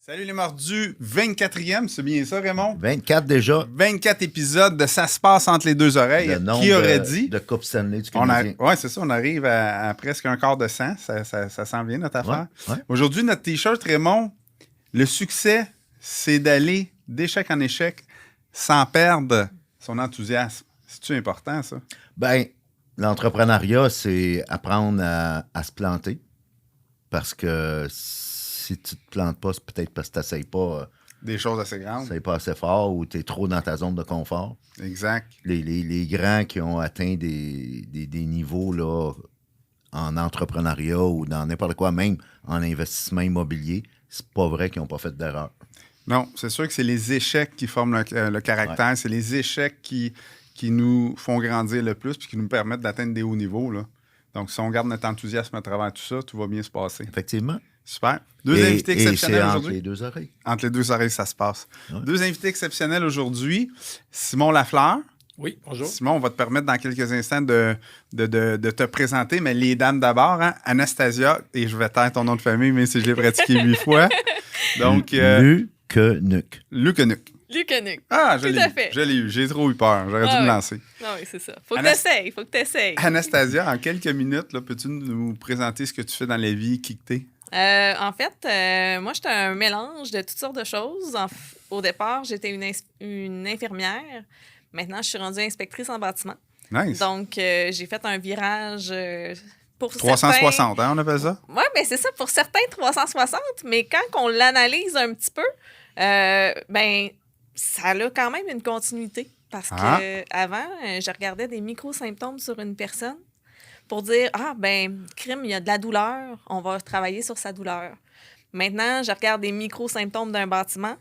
Salut les mordus, 24e, c'est bien ça Raymond? 24 déjà. 24 épisodes de Ça se passe entre les deux oreilles. Le nombre Qui aurait dit? de Coupe Stanley du On Canadien. Oui, c'est ça, on arrive à presque un quart de 100, ça sent bien notre affaire. Ouais. Aujourd'hui, notre t-shirt Raymond, le succès, c'est d'aller d'échec en échec sans perdre son enthousiasme. C'est-tu important ça? Ben, l'entrepreneuriat, c'est apprendre à se planter. Parce que si tu te plantes pas, c'est peut-être parce que tu n'essayes pas. Des choses assez grandes. Tu pas assez fort ou tu es trop dans ta zone de confort. Exact. Les grands qui ont atteint des niveaux là, en entrepreneuriat ou dans n'importe quoi, même en investissement immobilier, c'est pas vrai qu'ils n'ont pas fait d'erreur. Non, c'est sûr que c'est les échecs qui forment le caractère. Ouais. C'est les échecs qui nous font grandir le plus puis qui nous permettent d'atteindre des hauts niveaux, là. Donc, si on garde notre enthousiasme à travers tout ça, tout va bien se passer. Effectivement. Super. Deux invités exceptionnels aujourd'hui. Entre les deux oreilles. Entre les deux oreilles, ça se passe. Ouais. Deux invités exceptionnels aujourd'hui. Simon Lafleur. Oui, bonjour. Simon, on va te permettre dans quelques instants de te présenter, mais les dames d'abord. Hein? Anastasia, et je vais taire ton nom de famille, mais si je l'ai pratiqué 8 fois. Donc, Lukenuck. Lukenuck. Lukenuck. Ah, Tout à fait. Je l'ai eu. J'ai trop eu peur. J'aurais dû me lancer. Ah oui, c'est ça. Faut que tu essayes. Anastasia, en quelques minutes, là, peux-tu nous présenter ce que tu fais dans la vie, qui que t'es? En fait, moi, j'étais un mélange de toutes sortes de choses. Au départ, j'étais une infirmière. Maintenant, je suis rendue inspectrice en bâtiment. Nice. Donc, j'ai fait un virage pour 360, hein, on appelle ça? Oui, bien, c'est ça. Pour certains, 360. Mais quand on l'analyse un petit peu, ben ça a quand même une continuité. Parce qu'avant, je regardais des micro-symptômes sur une personne pour dire, crime, il y a de la douleur, on va travailler sur sa douleur. Maintenant, je regarde des micro-symptômes d'un bâtiment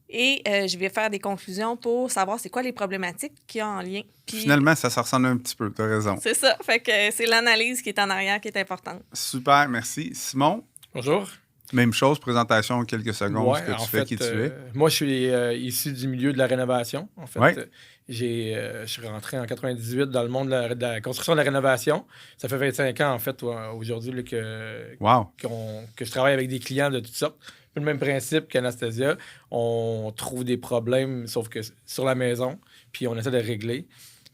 et je vais faire des conclusions pour savoir c'est quoi les problématiques qu'il y a en lien. Puis, finalement, ça se ressemble un petit peu, tu as raison. C'est ça. Fait que c'est l'analyse qui est en arrière qui est importante. Super, merci. Simon? Bonjour. Même chose, présentation en quelques secondes, ouais, ce que tu fais, qui tu es. Moi, je suis issu du milieu de la rénovation. En fait, ouais. Je suis rentré en 98 dans le monde de la construction et de la rénovation. Ça fait 25 ans, en fait, aujourd'hui, là, que je travaille avec des clients de toutes sortes. Le même principe qu'Anastasia. On trouve des problèmes, sauf que sur la maison, puis on essaie de régler.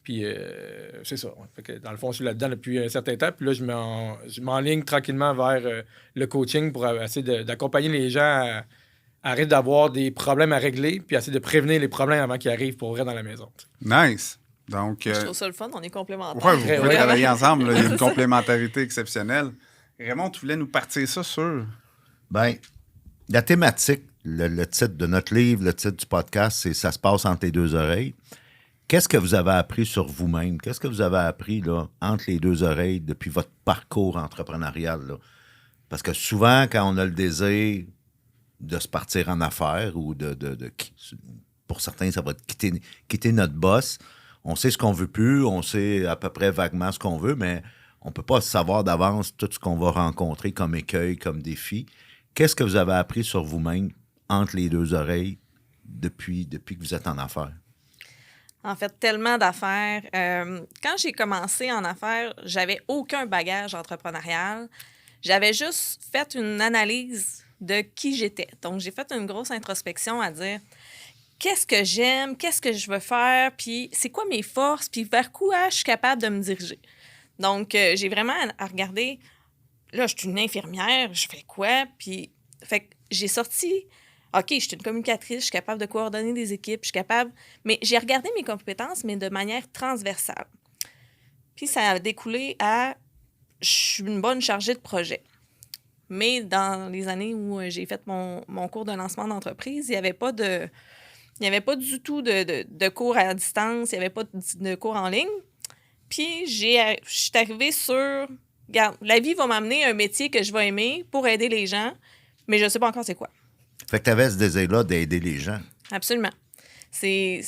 Puis c'est ça. Fait que dans le fond, je suis là-dedans depuis un certain temps. Puis là, je m'enligne tranquillement vers le coaching pour essayer d'accompagner les gens à arrêter d'avoir des problèmes à régler puis essayer de prévenir les problèmes avant qu'ils arrivent pour vrai dans la maison. Nice. Donc, je trouve ça le fun, on est complémentaires. Oui, vous pouvez travailler ensemble. Là, il y a une complémentarité exceptionnelle. Raymond, tu voulais nous partir ça sur... Bien, la thématique, le titre de notre livre, le titre du podcast, c'est « Ça se passe entre les deux oreilles ». Qu'est-ce que vous avez appris sur vous-même? Qu'est-ce que vous avez appris là, entre les deux oreilles depuis votre parcours entrepreneurial? Là? Parce que souvent, quand on a le désir de se partir en affaires ou pour certains, ça va être quitter notre boss, on sait ce qu'on veut plus, on sait à peu près vaguement ce qu'on veut, mais on ne peut pas savoir d'avance tout ce qu'on va rencontrer comme écueil, comme défi. Qu'est-ce que vous avez appris sur vous-même entre les deux oreilles depuis que vous êtes en affaires? En fait, tellement d'affaires. Quand j'ai commencé en affaires, j'avais aucun bagage entrepreneurial. J'avais juste fait une analyse de qui j'étais. Donc, j'ai fait une grosse introspection à dire qu'est-ce que j'aime, qu'est-ce que je veux faire, puis c'est quoi mes forces, puis vers quoi je suis capable de me diriger. Donc, j'ai vraiment à regarder, là, je suis une infirmière, je fais quoi? Puis, fait que j'ai sorti... OK, je suis une communicatrice, je suis capable de coordonner des équipes, je suis capable... Mais j'ai regardé mes compétences, mais de manière transversale. Puis ça a découlé à... Je suis une bonne chargée de projet. Mais dans les années où j'ai fait mon cours de lancement d'entreprise, il n'y avait pas du tout de cours à distance, il n'y avait pas de cours en ligne. Puis je suis arrivée sur... Regarde, la vie va m'amener un métier que je vais aimer pour aider les gens, mais je ne sais pas encore c'est quoi. Fait que tu avais ce désir-là d'aider les gens. Absolument. Fait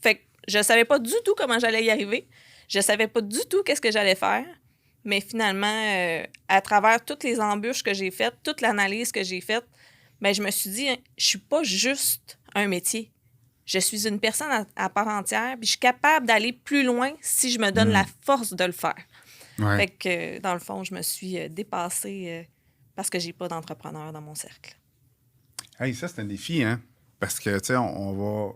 que je savais pas du tout comment j'allais y arriver. Je savais pas du tout qu'est-ce que j'allais faire. Mais finalement, à travers toutes les embûches que j'ai faites, toute l'analyse que j'ai faite, ben, je me suis dit, je suis pas juste un métier. Je suis une personne à part entière, puis je suis capable d'aller plus loin si je me donne la force de le faire. Ouais. Fait que, dans le fond, je me suis dépassée parce que j'ai pas d'entrepreneur dans mon cercle. Hey, ça, c'est un défi, hein? Parce que, tu sais, on va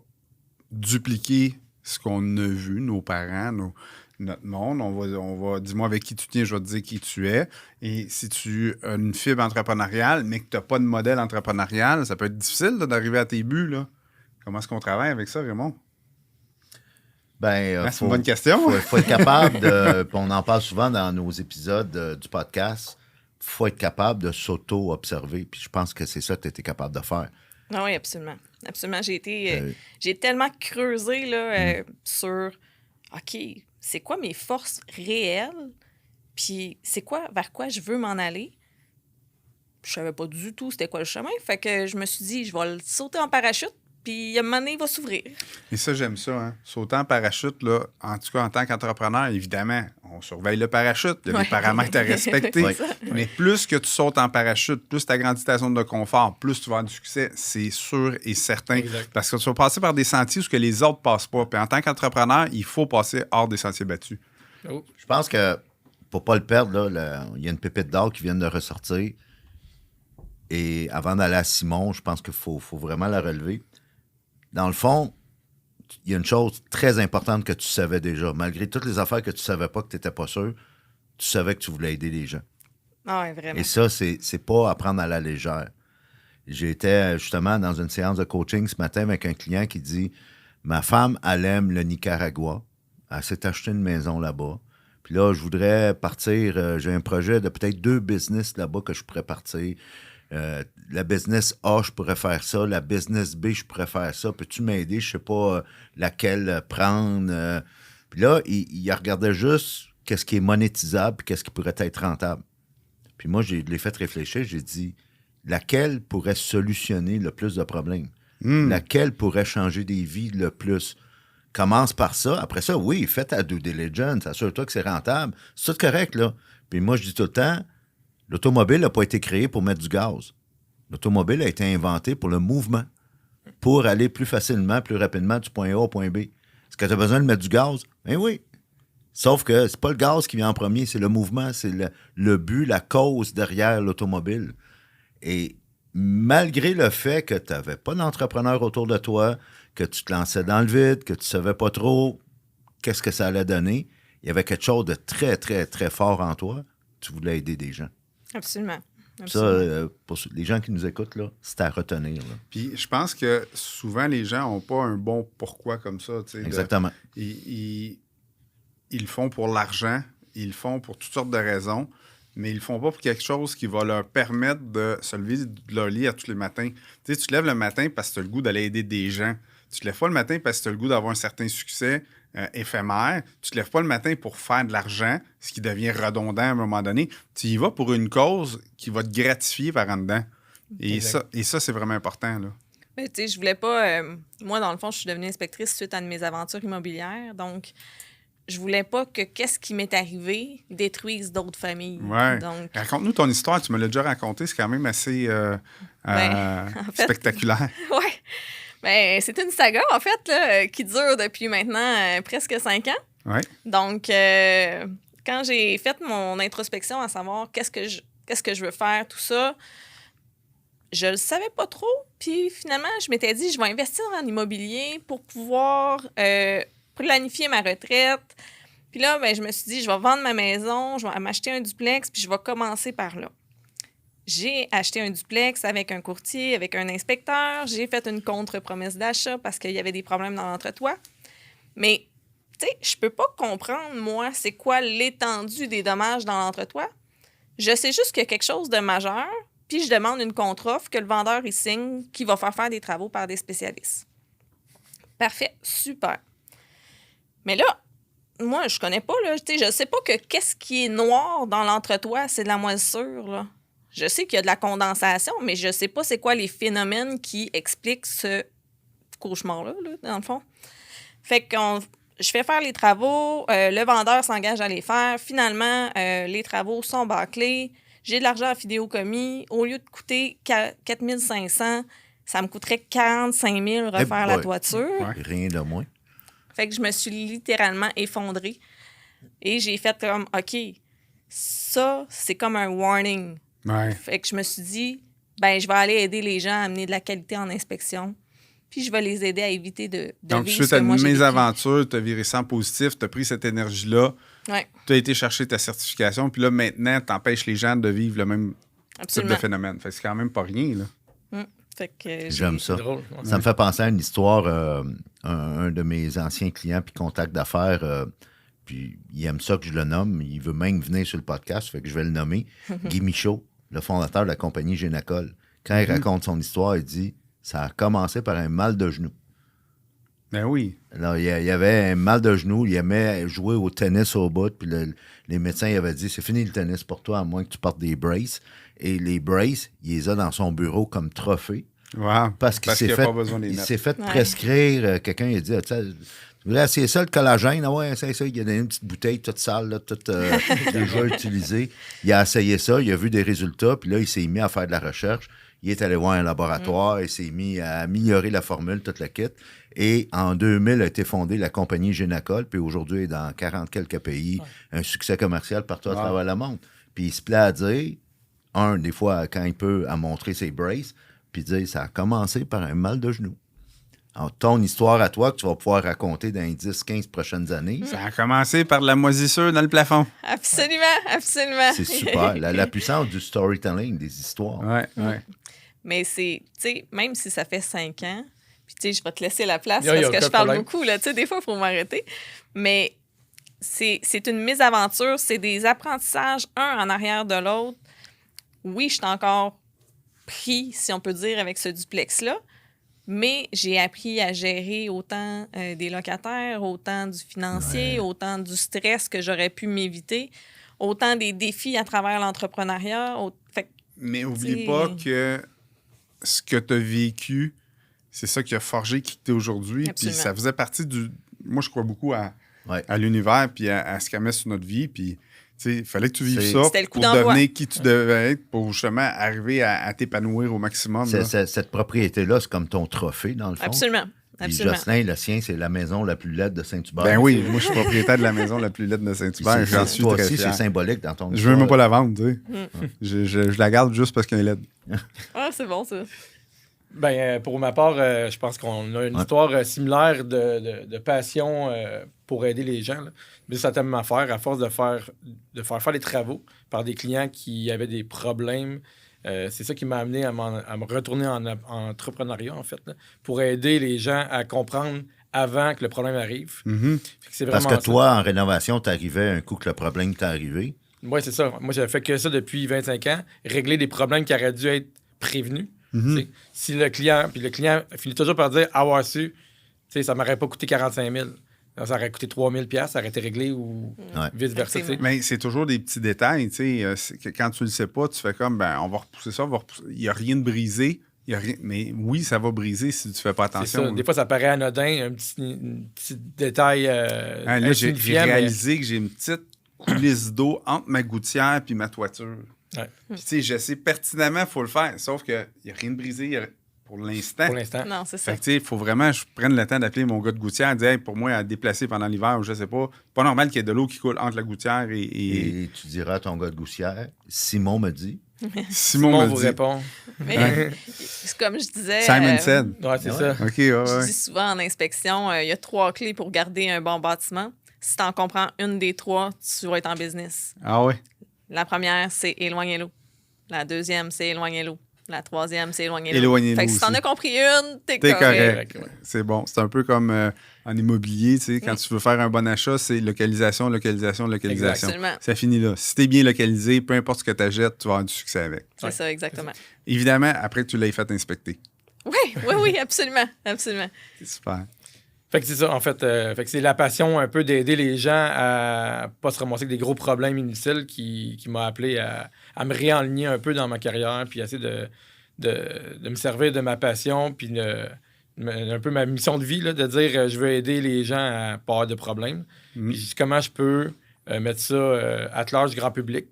dupliquer ce qu'on a vu, nos parents, notre monde. On va dis-moi avec qui tu tiens, je vais te dire qui tu es. Et si tu as une fibre entrepreneuriale, mais que tu n'as pas de modèle entrepreneurial, ça peut être difficile là, d'arriver à tes buts, là. Comment est-ce qu'on travaille avec ça, Raymond? C'est une bonne question. Faut être capable de... on en parle souvent dans nos épisodes du podcast. Faut être capable de s'auto-observer. Puis je pense que c'est ça que tu étais capable de faire. Ah oui, absolument. Absolument. J'ai tellement creusé là, sur OK, c'est quoi mes forces réelles? Puis c'est quoi vers quoi je veux m'en aller? Je savais pas du tout c'était quoi le chemin. Fait que je me suis dit, je vais sauter en parachute. Puis, à un moment donné, il va s'ouvrir. Et ça, j'aime ça. Hein? Sauter en parachute, là, en tout cas, en tant qu'entrepreneur, évidemment, on surveille le parachute. Il y a des paramètres à respecter. Mais plus que tu sautes en parachute, plus tu agrandis ta zone de confort, plus tu vas avoir du succès, c'est sûr et certain. Exact. Parce que tu vas passer par des sentiers où que les autres ne passent pas. Puis en tant qu'entrepreneur, il faut passer hors des sentiers battus. Oh. Je pense que, pour ne pas le perdre, là, il y a une pépite d'or qui vient de ressortir. Et avant d'aller à Simon, je pense qu'il faut vraiment la relever. Dans le fond, il y a une chose très importante que tu savais déjà. Malgré toutes les affaires que tu savais pas, que tu n'étais pas sûr, tu savais que tu voulais aider les gens. Ah oui, vraiment. Et ça, c'est pas à prendre à la légère. J'étais justement dans une séance de coaching ce matin avec un client qui dit « Ma femme, elle aime le Nicaragua. Elle s'est acheté une maison là-bas. Puis là, je voudrais partir. J'ai un projet de peut-être 2 business là-bas que je pourrais partir. La business A, je pourrais faire ça. La business B, je pourrais faire ça. Peux-tu m'aider? Je sais pas laquelle prendre. » Puis là, il regardait juste qu'est-ce qui est monétisable et qu'est-ce qui pourrait être rentable. Puis moi, je l'ai fait réfléchir. J'ai dit, laquelle pourrait solutionner le plus de problèmes? Laquelle pourrait changer des vies le plus? Commence par ça. Après ça, oui, fais ta due diligence. Assure-toi que c'est rentable. C'est tout correct, là. Puis moi, je dis tout le temps, l'automobile n'a pas été créée pour mettre du gaz. L'automobile a été inventée pour le mouvement, pour aller plus facilement, plus rapidement du point A au point B. Est-ce que tu as besoin de mettre du gaz? Ben oui. Sauf que c'est pas le gaz qui vient en premier, c'est le mouvement, c'est le but, la cause derrière l'automobile. Et malgré le fait que tu n'avais pas d'entrepreneur autour de toi, que tu te lançais dans le vide, que tu ne savais pas trop qu'est-ce que ça allait donner, il y avait quelque chose de très, très, très fort en toi. Tu voulais aider des gens. Absolument. Ça, pour les gens qui nous écoutent, là, c'est à retenir. Là. Puis je pense que souvent, les gens n'ont pas un bon pourquoi comme ça. Exactement. Ils le font pour l'argent, ils le font pour toutes sortes de raisons, mais ils le font pas pour quelque chose qui va leur permettre de se lever de leur lit à tous les matins. Tu te lèves le matin parce que tu as le goût d'aller aider des gens. Tu te lèves pas le matin parce que tu as le goût d'avoir un certain succès éphémère. Tu te lèves pas le matin pour faire de l'argent, ce qui devient redondant à un moment donné. Tu y vas pour une cause qui va te gratifier par en dedans. Et ça, c'est vraiment important, là. Mais tu sais, je voulais pas... moi, dans le fond, je suis devenue inspectrice suite à une de mes aventures immobilières. Donc, je voulais pas que qu'est-ce qui m'est arrivé détruise d'autres familles. Ouais. Donc... Raconte-nous ton histoire. Tu me l'as déjà raconté. C'est quand même assez en fait, spectaculaire. Oui. Ben, c'est une saga, en fait, là, qui dure depuis maintenant presque 5 ans. Ouais. Donc, quand j'ai fait mon introspection à savoir qu'est-ce que je veux faire, tout ça, je le savais pas trop. Puis finalement, je m'étais dit, je vais investir en immobilier pour pouvoir planifier ma retraite. Puis là, ben, je me suis dit, je vais vendre ma maison, je vais m'acheter un duplex, puis je vais commencer par là. J'ai acheté un duplex avec un courtier, avec un inspecteur. J'ai fait une contre-promesse d'achat parce qu'il y avait des problèmes dans l'entretoit. Mais, tu sais, je peux pas comprendre, moi, c'est quoi l'étendue des dommages dans l'entretoit. Je sais juste qu'il y a quelque chose de majeur, puis je demande une contre-offre que le vendeur il signe, qui va faire des travaux par des spécialistes. Parfait, super. Mais là, moi, je connais pas, là, tu sais, je sais pas que qu'est-ce qui est noir dans l'entretoit, c'est de la moisissure, là. Je sais qu'il y a de la condensation, mais je sais pas c'est quoi les phénomènes qui expliquent ce cauchemar-là, là, dans le fond. Fait que je fais faire les travaux, le vendeur s'engage à les faire. Finalement, les travaux sont bâclés. J'ai de l'argent à vidéo commis. Au lieu de coûter 4 500, ça me coûterait 45 000 refaire la toiture. Ouais. Rien de moins. Fait que je me suis littéralement effondrée. Et j'ai fait comme, OK, ça, c'est comme un warning. Ouais. Fait que je me suis dit, ben, je vais aller aider les gens à amener de la qualité en inspection. Puis je vais les aider à éviter de Donc, vivre suite à moi, mes aventures, tu as viré 100 positif, tu as pris cette énergie-là, ouais. tu as été chercher ta certification, puis là, maintenant, tu empêches les gens de vivre le même Absolument. type de phénomène. Fait que c'est quand même pas rien, là. Fait que J'aime ça. Drôle, Ça me fait penser à une histoire, un de mes anciens clients puis contacts d'affaires, puis il aime ça que je le nomme, il veut même venir sur le podcast, fait que je vais le nommer. Guy Michaud, le fondateur de la compagnie Génacol. Quand il raconte son histoire, il dit « Ça a commencé par un mal de genou. » Ben oui. Alors, il y avait un mal de genou, il aimait jouer au tennis au bout, puis les médecins avaient dit « C'est fini le tennis pour toi, à moins que tu portes des braces. » Et les braces, il les a dans son bureau comme trophée. Wow. Parce qu'il s'est a fait, pas besoin de les il mettre. s'est fait prescrire, quelqu'un il a dit « Tu voudrais essayer ça, le collagène? » Ah ouais, c'est ça. Il a donné une petite bouteille toute sale, là, toute déjà utilisée. Il a essayé ça, il a vu des résultats, puis là, il s'est mis à faire de la recherche. Il est allé voir un laboratoire, il s'est mis à améliorer la formule, toute la kit. Et en 2000 a été fondée la compagnie Génacol, puis aujourd'hui, elle est dans 40 quelques pays, un succès commercial partout à travers le monde. Puis il se plaît à dire, des fois, quand il peut, à montrer ses braces, puis dire, ça a commencé par un mal de genou. Alors, ton histoire à toi que tu vas pouvoir raconter dans les 10-15 prochaines années. Ça a commencé par la moisissure dans le plafond. Absolument, absolument. C'est super. La puissance du storytelling, des histoires. Ouais. Mais c'est, tu sais, même si ça fait 5 ans, puis tu sais, je vais te laisser la place Y a parce que aucun je parle problème. beaucoup, là. Tu sais, des fois, il faut m'arrêter. Mais c'est une mésaventure, c'est des apprentissages, un en arrière de l'autre. Oui, je suis encore pris, si on peut dire, avec ce duplex-là, mais j'ai appris à gérer autant des locataires, autant du financier, autant du stress que j'aurais pu m'éviter, autant des défis à travers l'entrepreneuriat. Fait que, Mais oublie pas que ce que tu as vécu, c'est ça qui a forgé qui tu es aujourd'hui. Puis Absolument. ça faisait partie du... Moi, je crois beaucoup à Ouais. l'univers puis à ce qu'elle met sur notre vie. Puis, tu sais, il fallait que tu vives C'est- ça C'était le coup pour d'envoi. devenir qui tu devais être, pour justement arriver à t'épanouir au maximum. là. Cette propriété-là, c'est comme ton trophée, dans le fond. absolument. Puis Absolument. Jocelyn, le sien, c'est la maison la plus laide de Saint-Hubert. Ben oui, moi, je suis propriétaire de la maison la plus laide de Puis Saint-Hubert. J'en suis toi très aussi, fier. c'est symbolique dans ton Je veux même histoire. pas la vendre, tu sais. Je la garde juste parce qu'elle est laide. Ah, c'est bon, ça. Ben, pour ma part, je pense qu'on a une histoire similaire de passion pour aider les gens. Là. Mais ça t'aime à faire, à force de faire des travaux par des clients qui avaient des problèmes. C'est ça qui m'a amené à me retourner en entrepreneuriat, en fait, là, pour aider les gens à comprendre avant que le problème arrive. Mhm. Fait que c'est Parce vraiment que toi, en rénovation, t'arrivais un coup que le problème t'est arrivé. Oui, c'est ça. Moi, j'avais fait que ça depuis 25 ans, régler des problèmes qui auraient dû être prévenus. T'sais, si le client finit toujours par dire avoir su, ça m'aurait pas coûté 45 000. Ça aurait coûté 3 000 $, ça aurait été réglé ou vice-versa. Effectivement. Mais c'est toujours des petits détails, tu sais. Quand tu le sais pas, tu fais comme, ben, on va repousser ça, il n'y a rien de brisé. Il y a rien... Mais oui, ça va briser si tu fais pas C'est attention. ça. Des fois, ça paraît anodin, un petit détail. Là, j'ai insignifiant, réalisé que j'ai une petite coulisse d'eau entre ma gouttière et ma toiture. Ouais. Puis, tu sais, je sais pertinemment qu'il faut le faire, sauf qu'il n'y a rien de brisé pour l'instant. Pour l'instant. Non, c'est ça. Fait que, tu sais, il faut vraiment que je prenne le temps d'appeler mon gars de gouttière et dire, hey, pour moi, à déplacer pendant l'hiver ou je sais pas, pas normal qu'il y ait de l'eau qui coule entre la gouttière et... Et tu diras à ton gars de Goussière, Simon me dit. Simon vous me dit. répond. Mais c'est comme je disais. Simon said. Ouais, c'est ça. OK, Je dis souvent en inspection, il y a 3 clés pour garder un bon bâtiment. Si tu en comprends une des 3, tu vas être en business. Ah ouais? La première, c'est éloigner l'eau. La deuxième, c'est éloigner l'eau. La troisième, c'est éloigner l'eau. Éloigner Fait que l'eau si t'en aussi. as compris une, t'es T'es correct. correct. C'est bon. C'est un peu comme en immobilier, tu sais, quand tu veux faire un bon achat, c'est localisation. Absolument. Ça finit là. Si t'es bien localisé, peu importe ce que tu achètes, tu vas avoir du succès avec. C'est ça, exactement. Évidemment, après que tu l'aies fait inspecter. Oui, absolument. Absolument. C'est super. Fait que c'est ça, en fait. Fait que c'est la passion un peu d'aider les gens à pas se ramasser avec des gros problèmes inutiles qui m'a appelé à me réaligner un peu dans ma carrière, puis essayer de me servir de ma passion, puis un peu ma mission de vie, là, de dire je veux aider les gens à pas avoir de problèmes. Puis comment je peux mettre ça à large du grand public.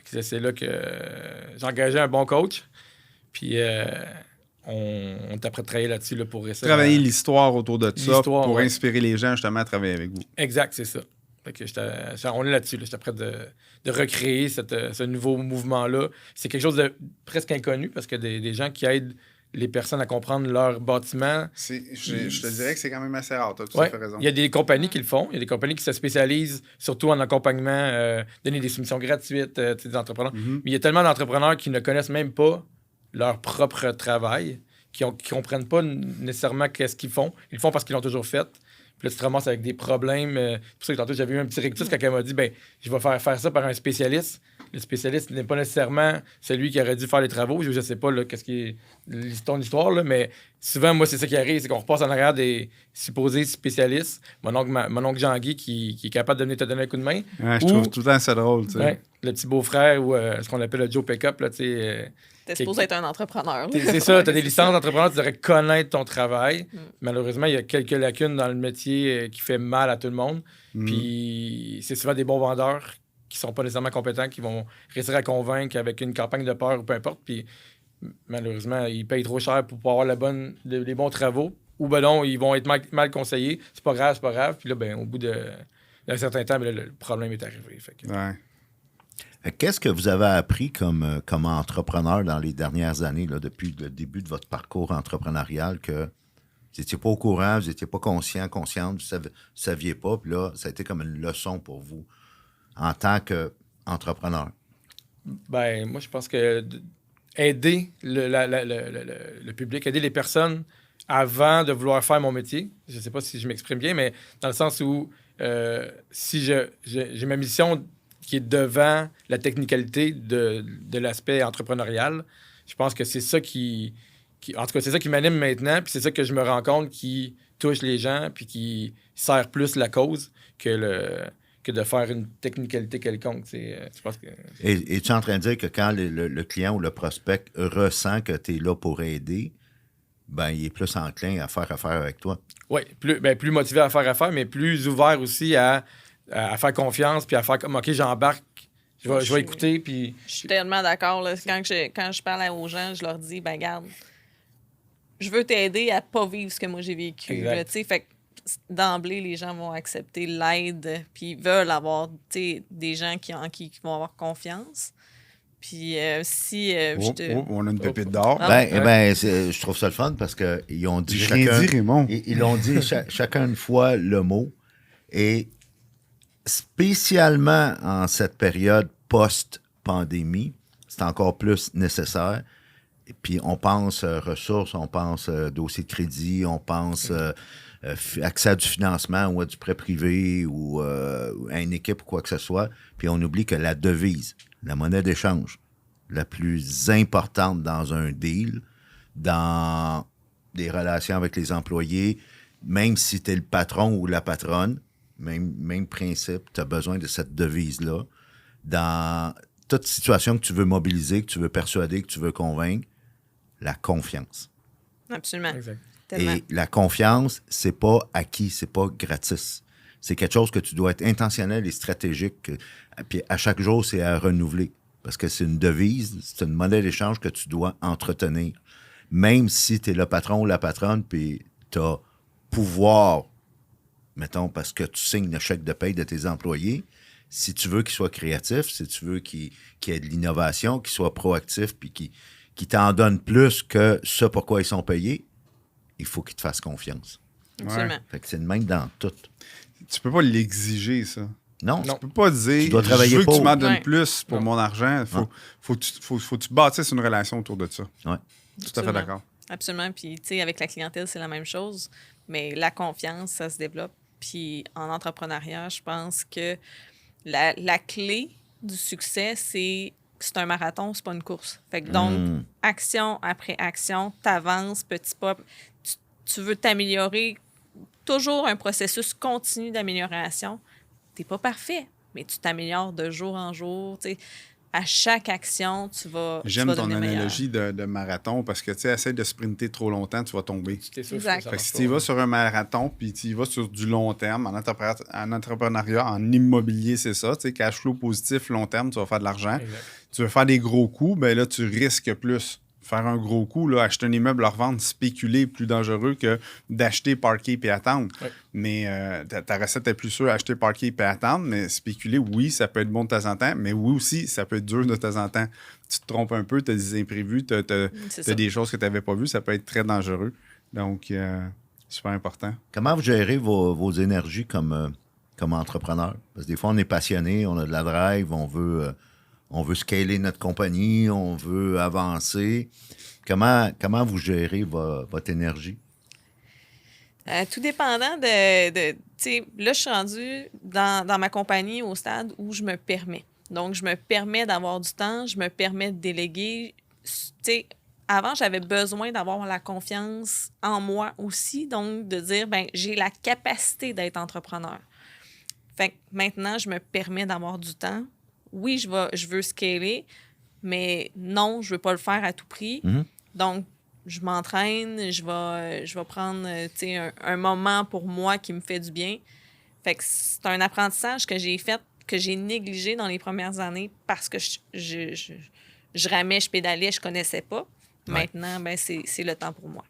Puis c'est là que j'ai engagé un bon coach. Puis on est après de travailler là-dessus là, pour essayer Travailler l'histoire autour de ça L'histoire, pour ouais. inspirer les gens justement à travailler avec vous. Exact, c'est ça. Fait que on est là-dessus. J'étais prêt de recréer ce nouveau mouvement-là. C'est quelque chose de presque inconnu parce que des gens qui aident les personnes à comprendre leur bâtiment. Je te dirais que c'est quand même assez rare. Tu as tout à fait raison. Il y a des compagnies qui le font. Il y a des compagnies qui se spécialisent surtout en accompagnement, donner des soumissions gratuites, des entrepreneurs. Mais il y a tellement d'entrepreneurs qui ne connaissent même pas leur propre travail, qui comprennent pas nécessairement qu'est-ce qu'ils font. Ils le font parce qu'ils l'ont toujours fait. Puis là, tu te ramasses avec des problèmes. C'est pour ça que tantôt, j'avais eu un petit rictus quand elle m'a dit je vais faire ça par un spécialiste. Le spécialiste n'est pas nécessairement celui qui aurait dû faire les travaux. Je ne sais pas qu'est-ce qui est l'histoire, là, mais souvent, moi, c'est ça qui arrive, c'est qu'on repasse en arrière des supposés spécialistes. Mon oncle Jean-Guy qui est capable de venir te donner un coup de main. Ouais, je trouve tout le temps ça drôle. Le petit beau-frère ou ce qu'on appelle le Joe Pickup. T'es supposé être un entrepreneur. C'est ça, tu as des licences d'entrepreneur, tu devrais connaître ton travail. Malheureusement, il y a quelques lacunes dans le métier qui fait mal à tout le monde. Puis c'est souvent des bons vendeurs qui sont pas nécessairement compétents, qui vont réussir à convaincre avec une campagne de peur ou peu importe. Puis malheureusement, ils payent trop cher pour pouvoir avoir les bons travaux. Ou non, ils vont être mal conseillés. C'est pas grave. Puis là, au bout d'un certain temps, le problème est arrivé. Fait que... Ouais. Qu'est-ce que vous avez appris comme entrepreneur dans les dernières années, là, depuis le début de votre parcours entrepreneurial, que vous n'étiez pas au courant, vous n'étiez pas consciente, vous ne saviez pas, puis là, ça a été comme une leçon pour vous en tant qu'entrepreneur? Moi, je pense que aider le public, aider les personnes avant de vouloir faire mon métier, je ne sais pas si je m'exprime bien, mais dans le sens où si j'ai ma mission qui est devant la technicalité de l'aspect entrepreneurial. Je pense que c'est ça en tout cas, c'est ça qui m'anime maintenant, puis c'est ça que je me rends compte qui touche les gens, puis qui sert plus la cause que de faire une technicalité quelconque. Je pense que... Et tu es en train de dire que quand le client ou le prospect ressent que tu es là pour aider, il est plus enclin à faire affaire avec toi? Oui, plus motivé à faire affaire, mais plus ouvert aussi à faire confiance, puis à faire comme, OK, j'embarque, je vais écouter, puis... Je suis tellement d'accord. Là. Quand je parle aux gens, je leur dis, garde, je veux t'aider à pas vivre ce que moi j'ai vécu. Là, fait que d'emblée, les gens vont accepter l'aide, puis ils veulent avoir des gens qui vont avoir confiance. Puis si on a une pépite d'or. Je trouve ça le fun parce qu'ils ont dit Raymond. Ils l'ont dit chacun une fois le mot. Et spécialement en cette période post-pandémie, c'est encore plus nécessaire. Et puis on pense ressources, on pense dossier de crédit, on pense accès à du financement ou à du prêt privé ou à une équipe ou quoi que ce soit. Puis on oublie que la devise, la monnaie d'échange, la plus importante dans un deal, dans des relations avec les employés, même si tu es le patron ou la patronne, même principe, tu as besoin de cette devise-là. Dans toute situation que tu veux mobiliser, que tu veux persuader, que tu veux convaincre, la confiance. Absolument. Exact. Et la confiance, c'est pas acquis, c'est pas gratis. C'est quelque chose que tu dois être intentionnel et stratégique. Puis à chaque jour, c'est à renouveler. Parce que c'est une devise, c'est une monnaie d'échange que tu dois entretenir. Même si tu es le patron ou la patronne, puis tu as pouvoir, mettons, parce que tu signes le chèque de paye de tes employés, si tu veux qu'ils soient créatifs, si tu veux qu'ils aient de l'innovation, qu'ils soient proactifs, puis qu'ils t'en donnent plus que ce pourquoi ils sont payés, il faut qu'ils te fassent confiance. Absolument. Fait que c'est le même dans tout. Tu peux pas l'exiger, ça. Non. Tu peux pas dire, tu dois travailler je veux que tu m'en donnes Ouais. plus pour mon argent. Faut que tu bâtisses une relation autour de ça. Ouais. Tout à fait d'accord. Absolument. Puis, tu sais, avec la clientèle, c'est la même chose. Mais la confiance, ça se développe. Puis, en entrepreneuriat, je pense que la clé du succès, c'est un marathon, c'est pas une course. Fait que donc, action après action, t'avances, petit pas. Tu veux t'améliorer. Toujours un processus continu d'amélioration. T'es pas parfait, mais tu t'améliores de jour en jour. T'sais. À chaque action, tu vas. J'aime ton analogie de marathon parce que tu essaie de sprinter trop longtemps, tu vas tomber. Exact. Fait que si tu y vas sur un marathon puis tu y vas sur du long terme, en entrepreneuriat, en immobilier, c'est ça. Tu sais, cash flow positif, long terme, tu vas faire de l'argent. Exact. Tu veux faire des gros coups, ben là, tu risques plus. faire un gros coup, là, acheter un immeuble, le revendre, spéculer, plus dangereux que d'acheter, parker puis attendre. Ouais. Mais ta recette est plus sûre, acheter, parker puis attendre. Mais spéculer, oui, ça peut être bon de temps en temps, mais oui aussi, ça peut être dur de temps en temps. Tu te trompes un peu, tu as des imprévus, tu as des choses que tu n'avais pas vues, ça peut être très dangereux. Donc, super important. Comment vous gérez vos énergies comme entrepreneur? Parce que des fois, on est passionné, on a de la drive, on veut scaler notre compagnie, on veut avancer. Comment vous gérez votre énergie? Tout dépendant de tu sais, là, je suis rendue dans ma compagnie au stade où je me permets. Donc, je me permets d'avoir du temps, je me permets de déléguer. Tu sais, avant, j'avais besoin d'avoir la confiance en moi aussi, donc de dire, ben j'ai la capacité d'être entrepreneur. Fait que maintenant, je me permets d'avoir du temps. Oui, je veux scaler, mais non, je veux pas le faire à tout prix. Mm-hmm. Donc, je m'entraîne, je vais prendre un moment pour moi qui me fait du bien. Fait que c'est un apprentissage que j'ai fait, que j'ai négligé dans les premières années parce que je ramais, je pédalais, je connaissais pas. Ouais. Maintenant, ben, c'est le temps pour moi.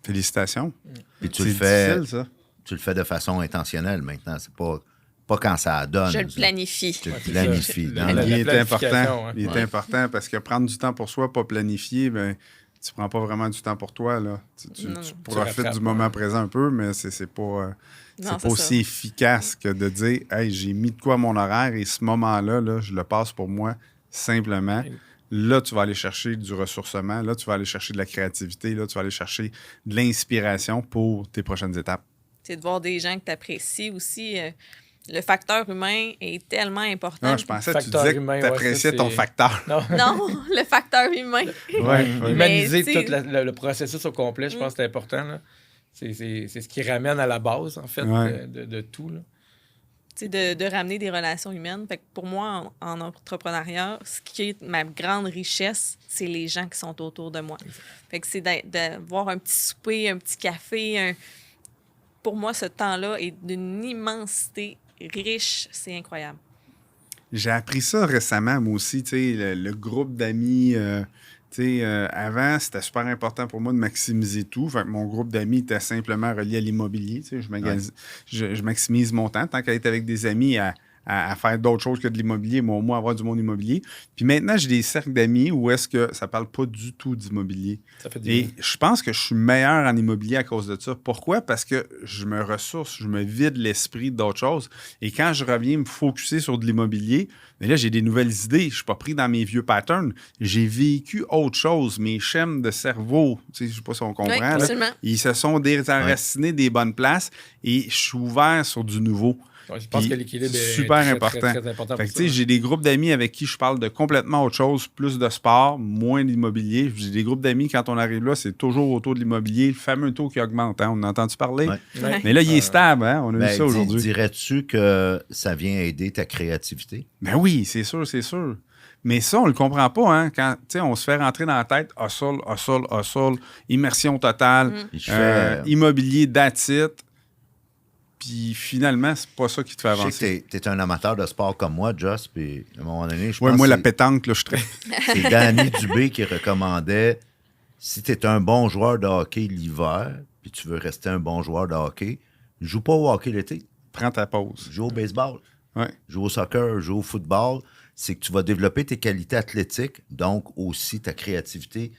Félicitations. Puis tu le fais, difficile, ça. Tu le fais de façon intentionnelle maintenant. C'est pas quand ça donne. Je le planifie. Tu le planifies. Il est important. Il est important parce que prendre du temps pour soi, pas planifier, ben, tu prends pas vraiment du temps pour toi. Là. Tu profites du moment présent un peu, mais c'est pas aussi efficace que de dire « Hey, j'ai mis de quoi à mon horaire et ce moment-là, là, je le passe pour moi simplement. » Là, tu vas aller chercher du ressourcement. Là, tu vas aller chercher de la créativité. Là, tu vas aller chercher de l'inspiration pour tes prochaines étapes. C'est de voir des gens que tu apprécies aussi. Le facteur humain est tellement important. Non, je pensais que tu disais que tu appréciais ton facteur. Non, le facteur humain. Humaniser tout le processus au complet, je pense que c'est important. Là. C'est ce qui ramène à la base, en fait, de tout. Là. De ramener des relations humaines. Fait que pour moi, en entrepreneuriat, ce qui est ma grande richesse, c'est les gens qui sont autour de moi. Fait que c'est d'avoir un petit souper, un petit café. Pour moi, ce temps-là est d'une immensité riche. C'est incroyable. J'ai appris ça récemment, moi aussi, le groupe d'amis. Avant, c'était super important pour moi de maximiser tout. Fait que mon groupe d'amis était simplement relié à l'immobilier. Je maximise mon temps. Tant qu'à être avec des amis à faire d'autres choses que de l'immobilier, moi, au moins avoir du monde immobilier. Puis maintenant, j'ai des cercles d'amis où est-ce que ça parle pas du tout d'immobilier. Et je pense que je suis meilleur en immobilier à cause de ça. Pourquoi? Parce que je me ressource, je me vide l'esprit d'autres choses. Et quand je reviens me focusser sur de l'immobilier, mais là, j'ai des nouvelles idées. Je suis pas pris dans mes vieux patterns. J'ai vécu autre chose. Mes schèmes de cerveau, je sais pas si on comprend, là, ils se sont désenracinés des bonnes places et je suis ouvert sur du nouveau. Ouais, je pense que l'équilibre est super important. Très important. Fait que, j'ai des groupes d'amis avec qui je parle de complètement autre chose, plus de sport, moins d'immobilier. J'ai des groupes d'amis, quand on arrive là, c'est toujours autour de l'immobilier, le fameux taux qui augmente. Hein? On a entendu parler? Ouais. Mais là, il est stable. Hein? On a vu ça aujourd'hui. Dirais-tu que ça vient aider ta créativité? Ben oui, c'est sûr, c'est sûr. Mais ça, on le comprend pas, hein? Quand on se fait rentrer dans la tête, hustle, immersion totale, immobilier, that's it. Puis finalement, c'est pas ça qui te fait avancer. Je sais que t'es un amateur de sport comme moi, Joss, puis à un moment donné, je pense moi, la pétanque, là, je suis très... C'est Danny Dubé qui recommandait, si t'es un bon joueur de hockey l'hiver, puis tu veux rester un bon joueur de hockey, joue pas au hockey l'été. Prends ta pause. Joue au baseball. Ouais. Joue au soccer, joue au football. C'est que tu vas développer tes qualités athlétiques, donc aussi ta créativité.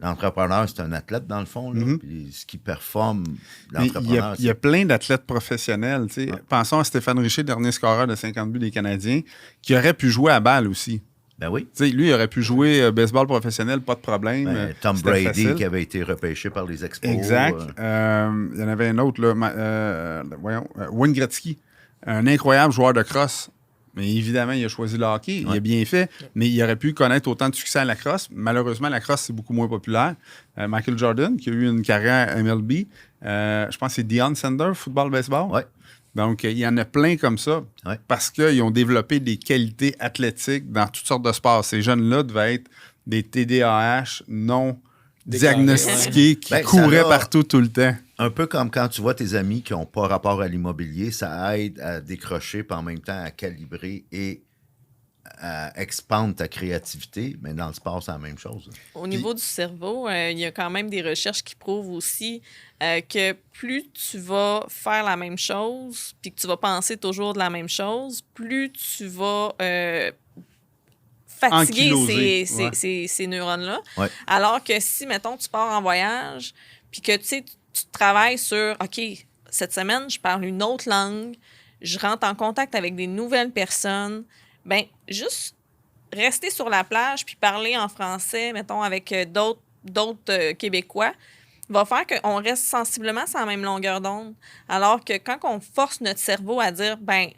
L'entrepreneur, c'est un athlète, dans le fond. Là. Puis ce qui performe, l'entrepreneur... Il y a plein d'athlètes professionnels. Ouais. Pensons à Stéphane Richer, dernier scoreur de 50 buts des Canadiens, qui aurait pu jouer à balle aussi. Ben oui. Lui, il aurait pu jouer baseball professionnel, pas de problème. Tom Brady, qui avait été repêché par les Expos. Exact. Il y en avait un autre, là, Wayne Gretzky, un incroyable joueur de crosse. Mais évidemment, il a choisi le hockey. Il a bien fait, mais il aurait pu connaître autant de succès à la crosse. Malheureusement, la crosse, c'est beaucoup moins populaire. Michael Jordan, qui a eu une carrière MLB, je pense que c'est Deion Sanders, football-baseball. Ouais. Donc, il y en a plein comme ça parce qu'ils ont développé des qualités athlétiques dans toutes sortes de sports. Ces jeunes-là devaient être des TDAH non diagnostiqués qui couraient partout tout le temps. Un peu comme quand tu vois tes amis qui n'ont pas rapport à l'immobilier, ça aide à décrocher, puis en même temps à calibrer et expandre ta créativité, mais dans le sport, c'est la même chose. Au niveau du cerveau, il y a quand même des recherches qui prouvent aussi que plus tu vas faire la même chose, puis que tu vas penser toujours de la même chose, plus tu vas fatiguer ces neurones-là. Ouais. Alors que si, mettons, tu pars en voyage, puis que tu travailles sur, OK, cette semaine, je parle une autre langue, je rentre en contact avec des nouvelles personnes, bien, juste rester sur la plage puis parler en français, mettons, avec d'autres Québécois, va faire qu'on reste sensiblement sur la même longueur d'onde. Alors que quand on force notre cerveau à dire, ben,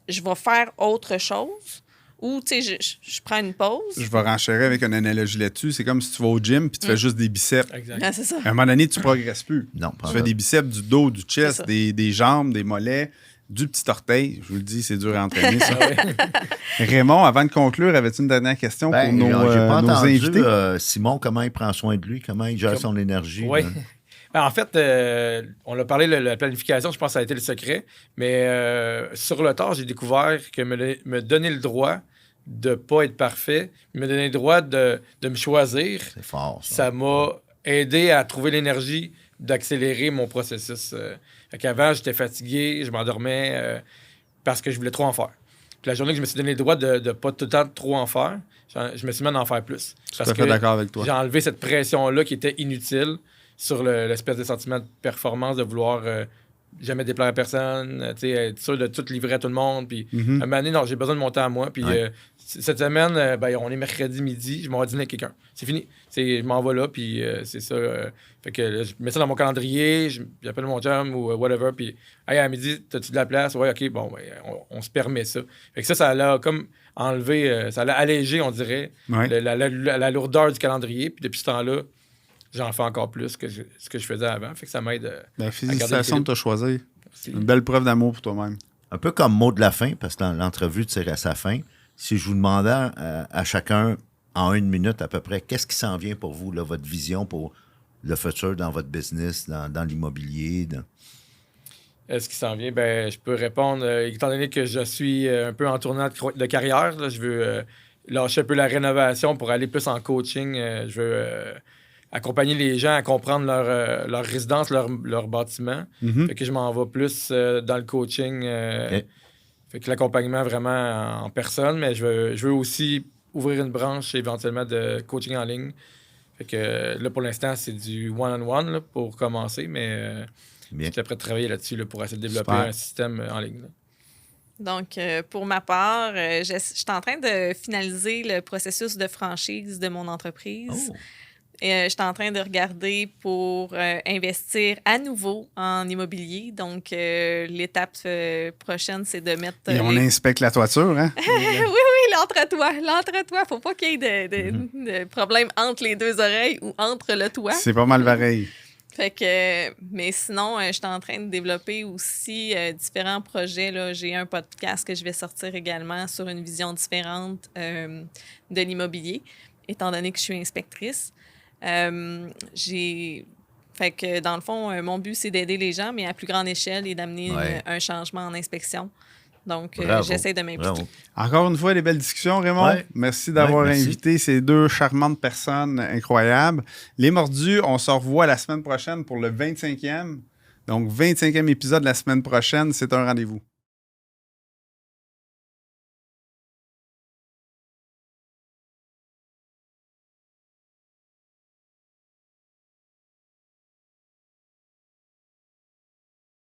je vais faire autre chose, ou, tu sais, je prends une pause. Je vais renchérir avec une analogie là-dessus. C'est comme si tu vas au gym puis tu fais juste des biceps. Exact. Ah, c'est ça. À un moment donné, tu ne progresses plus. Non, Tu fais des biceps, du dos, du chest, C'est des jambes, des mollets, du petit orteil. Je vous le dis, c'est dur à entraîner, ça. Ah ouais. Raymond, avant de conclure, avais-tu une dernière question pour j'ai nos pas entendu, invités? Simon, comment il prend soin de lui, comment il gère son énergie. Oui. là. En fait, on a parlé de la planification, je pense que ça a été le secret. Mais sur le tard, j'ai découvert que me donner le droit de ne pas être parfait, me donner le droit de me choisir, C'est fort, ça m'a aidé à trouver l'énergie d'accélérer mon processus. Fait qu'avant, j'étais fatigué, je m'endormais parce que je voulais trop en faire. Puis la journée que je me suis donné le droit de ne pas tout le temps trop en faire, je me suis mis à en faire plus. Je suis tout à fait d'accord avec toi. J'ai enlevé cette pression-là qui était inutile sur l'espèce de sentiment de performance, de vouloir jamais déplaire à personne, être sûr de tout livrer à tout le monde. Puis à un moment donné, non, j'ai besoin de mon temps à moi. Puis cette semaine, on est mercredi midi, je m'en vais dîner avec quelqu'un. C'est fini. Je m'en vais là, puis c'est ça. Fait que je mets ça dans mon calendrier, j'appelle mon chum ou whatever, puis hey, à midi, t'as-tu de la place? Ouais, OK, bon, on se permet ça. Fait que ça l'a comme enlevé, ça l'a allégé, on dirait, la lourdeur du calendrier. Puis depuis ce temps-là, j'en fais encore plus que ce que je faisais avant. Fait que ça m'aide à Félicitations de te choisir. Merci. Une belle preuve d'amour pour toi-même. Un peu comme mot de la fin, parce que l'entrevue tire à sa fin. Si je vous demandais à chacun, en 1 minute à peu près, qu'est-ce qui s'en vient pour vous, là, votre vision pour le futur dans votre business, dans l'immobilier? Ce qui s'en vient, je peux répondre. Étant donné que je suis un peu en tournant de carrière, là, je veux lâcher un peu la rénovation pour aller plus en coaching. Je veux accompagner les gens à comprendre leur résidence, leur bâtiment. Fait que je m'en vais plus dans le coaching. Okay. Fait que l'accompagnement vraiment en personne, mais je veux aussi ouvrir une branche éventuellement de coaching en ligne. Fait que là, pour l'instant, c'est du one-on-one là, pour commencer, mais je suis prêt de travailler là-dessus là, pour essayer de développer un système en ligne. Là. Donc, pour ma part, je suis en train de finaliser le processus de franchise de mon entreprise. Oh. Je suis en train de regarder pour investir à nouveau en immobilier. Donc, l'étape prochaine, c'est de mettre... Et on inspecte la toiture, hein? oui, l'entre-toit. Faut pas qu'il y ait de problème entre les deux oreilles ou entre le toit. C'est pas mal pareil. Fait que, mais sinon, je suis en train de développer aussi différents projets. Là. J'ai un podcast que je vais sortir également sur une vision différente de l'immobilier, étant donné que je suis inspectrice. Fait que, dans le fond, mon but, c'est d'aider les gens, mais à plus grande échelle et d'amener un changement en inspection. Donc, j'essaie de m'impliquer. Bravo. Encore une fois, des belles discussions, Raymond. Ouais. Merci d'avoir merci. invité ces deux charmantes personnes incroyables. Les Mordus, on se revoit la semaine prochaine pour le 25e. Donc, 25e épisode la semaine prochaine. C'est un rendez-vous.